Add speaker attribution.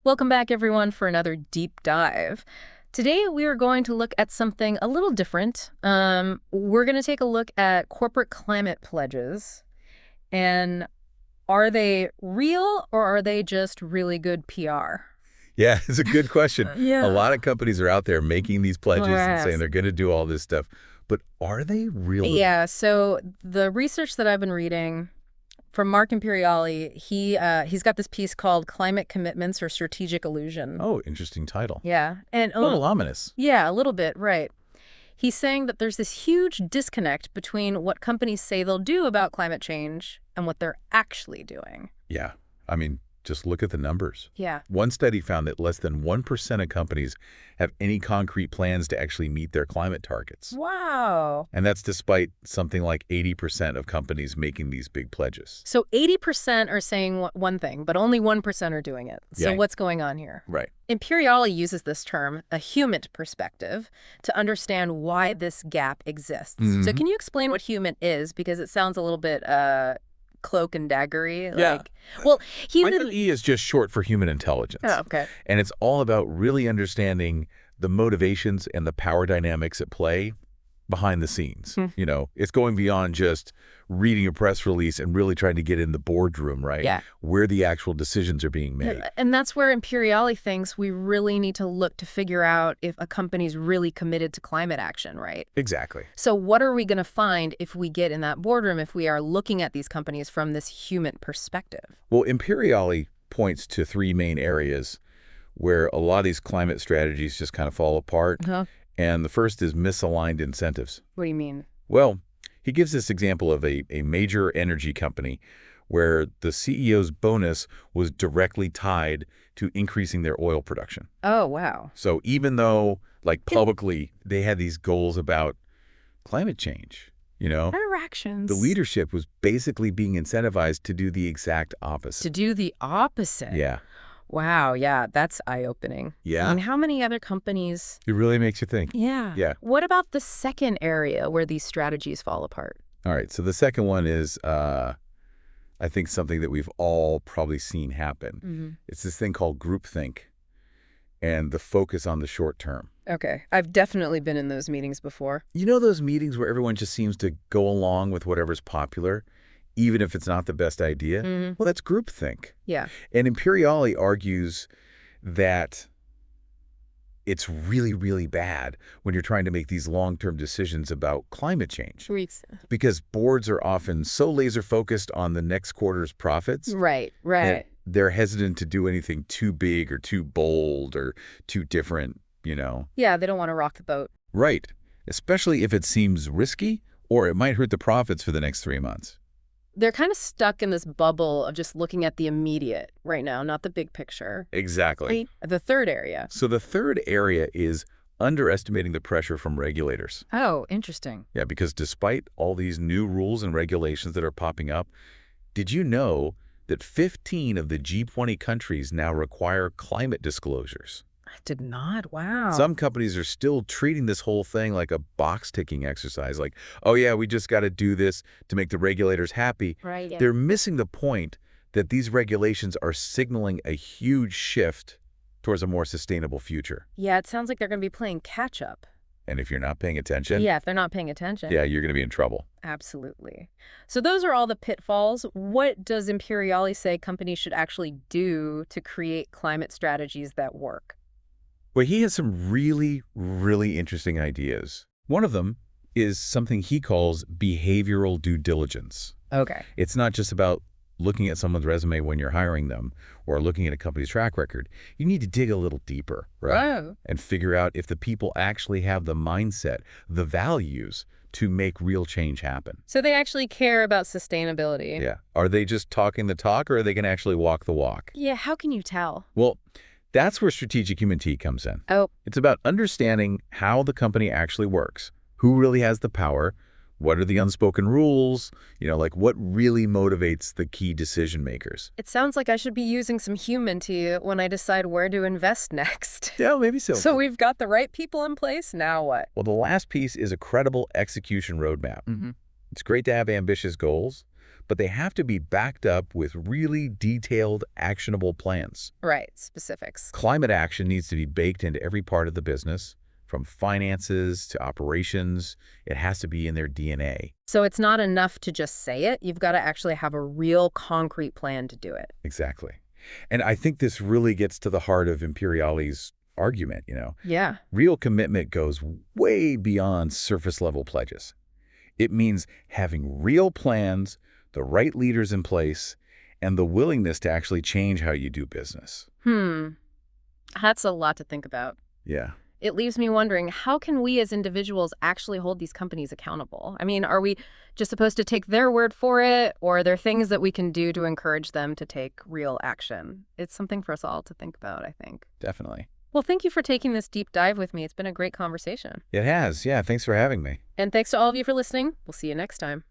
Speaker 1: Welcome back, everyone, for another deep dive. Today, we are going to look at something a little different. We're going to take a look at corporate climate pledges. And are they real or are they just really good PR?
Speaker 2: Yeah, it's a good question.
Speaker 1: Yeah.
Speaker 2: A lot of companies are out there making these pledges and saying
Speaker 1: Yes.
Speaker 2: they're going to do all this stuff. But are they real?
Speaker 1: Yeah, so the research that I've been reading from Mark Imperiali, he's got this piece called Climate Commitments or Strategic Illusion.
Speaker 2: Oh, interesting title.
Speaker 1: Yeah. And
Speaker 2: A little ominous.
Speaker 1: yeah, a little bit, right. He's saying that there's this huge disconnect between what companies say they'll do about climate change and what they're actually doing.
Speaker 2: Yeah. I mean, just look at the numbers.
Speaker 1: Yeah.
Speaker 2: One study found that less than 1% of companies have any concrete plans to actually meet their climate targets.
Speaker 1: Wow.
Speaker 2: And that's despite something like 80% of companies making these big pledges.
Speaker 1: So 80% are saying one thing, but only 1% are doing it. So
Speaker 2: Yeah.
Speaker 1: what's going on here?
Speaker 2: Right.
Speaker 1: Imperiali uses this term, a Humint perspective, to understand why this gap exists. So can you explain what Humint is? Because it sounds a little bit cloak and daggery.
Speaker 2: Yeah.
Speaker 1: Well,
Speaker 2: E is just short for human intelligence.
Speaker 1: Oh, okay.
Speaker 2: And it's all about really understanding the motivations and the power dynamics at play behind the scenes. You know, it's going beyond just reading a press release and really trying to get in the boardroom, right?
Speaker 1: Yeah.
Speaker 2: Where the actual decisions are being made.
Speaker 1: And that's where Imperiali thinks we really need to look to figure out if a company's really committed to climate action, right?
Speaker 2: Exactly.
Speaker 1: So what are we going to find if we get in that boardroom, if we are looking at these companies from this human perspective?
Speaker 2: Well, Imperiali points to three main areas where a lot of these climate strategies just kind of fall apart. And the first is misaligned incentives.
Speaker 1: What do you mean?
Speaker 2: Well, he gives this example of a major energy company where the CEO's bonus was directly tied to increasing their oil production.
Speaker 1: Oh, wow.
Speaker 2: So even though, like, publicly they had these goals about climate change, you know,
Speaker 1: Interactions.
Speaker 2: the leadership was basically being incentivized to do the exact opposite.
Speaker 1: To do the opposite.
Speaker 2: Yeah.
Speaker 1: Wow, yeah, that's eye-opening.
Speaker 2: Yeah.
Speaker 1: And how many other companies?
Speaker 2: It really makes you think.
Speaker 1: Yeah.
Speaker 2: Yeah.
Speaker 1: What about the second area where these strategies fall apart?
Speaker 2: All right. So the second one is, I think, something that we've all probably seen happen. It's this thing called groupthink and the focus on the short term.
Speaker 1: Okay. I've definitely been in those meetings before.
Speaker 2: You know those meetings where everyone just seems to go along with whatever's popular, even if it's not the best idea? Well, that's groupthink.
Speaker 1: Yeah.
Speaker 2: And Imperiali argues that it's really, really bad when you're trying to make these long-term decisions about climate change. Because boards are often so laser-focused on the next quarter's profits.
Speaker 1: Right.
Speaker 2: that they're hesitant to do anything too big or too bold or too different, you know?
Speaker 1: Yeah, they don't want to rock the boat.
Speaker 2: Right. Especially if it seems risky or it might hurt the profits for the next 3 months.
Speaker 1: They're kind of stuck in this bubble of just looking at the immediate right now, not the big picture.
Speaker 2: Exactly.
Speaker 1: The third area.
Speaker 2: So the third area is underestimating the pressure from regulators.
Speaker 1: Oh, interesting.
Speaker 2: Yeah, because despite all these new rules and regulations that are popping up, did you know that 15 of the G20 countries now require climate disclosures?
Speaker 1: I did not. Wow.
Speaker 2: Some companies are still treating this whole thing like a box-ticking exercise, like, oh yeah, we just got to do this to make the regulators happy.
Speaker 1: Right. Yeah.
Speaker 2: They're missing the point that these regulations are signaling a huge shift towards a more sustainable future.
Speaker 1: Yeah, it sounds like they're going to be playing catch-up.
Speaker 2: And if you're not paying attention,
Speaker 1: Yeah, if they're not paying attention.
Speaker 2: yeah, you're going to be in trouble.
Speaker 1: Absolutely. So those are all the pitfalls. What does Imperiali say companies should actually do to create climate strategies that work?
Speaker 2: Well, he has some really, really interesting ideas. One of them is something he calls behavioral due diligence.
Speaker 1: Okay.
Speaker 2: It's not just about looking at someone's resume when you're hiring them or looking at a company's track record. You need to dig a little deeper, right?
Speaker 1: Oh.
Speaker 2: And figure out if the people actually have the mindset, the values to make real change happen.
Speaker 1: So they actually care about sustainability.
Speaker 2: Yeah. Are they just talking the talk or are they going to actually walk the walk?
Speaker 1: Yeah, how can you tell?
Speaker 2: Well, that's where strategic Humint comes in.
Speaker 1: Oh.
Speaker 2: It's about understanding how the company actually works, who really has the power, what are the unspoken rules, you know, like what really motivates the key decision makers.
Speaker 1: It sounds like I should be using some Humint when I decide where to invest next.
Speaker 2: Yeah, maybe so.
Speaker 1: So we've got the right people in place, now what?
Speaker 2: Well, the last piece is a credible execution roadmap. It's great to have ambitious goals, but they have to be backed up with really detailed, actionable plans.
Speaker 1: Right, specifics.
Speaker 2: Climate action needs to be baked into every part of the business, from finances to operations. It has to be in their DNA.
Speaker 1: So it's not enough to just say it. You've got to actually have a real concrete plan to do it.
Speaker 2: Exactly. And I think this really gets to the heart of Imperiali's argument,
Speaker 1: Yeah.
Speaker 2: Real commitment goes way beyond surface-level pledges. It means having real plans, the right leaders in place, and the willingness to actually change how you do business.
Speaker 1: That's a lot to think about.
Speaker 2: Yeah.
Speaker 1: It leaves me wondering, how can we as individuals actually hold these companies accountable? I mean, are we just supposed to take their word for it, or are there things that we can do to encourage them to take real action? It's something for us all to think about, I think.
Speaker 2: Definitely.
Speaker 1: Well, thank you for taking this deep dive with me. It's been a great conversation.
Speaker 2: It has. Yeah, thanks for having me.
Speaker 1: And thanks to all of you for listening. We'll see you next time.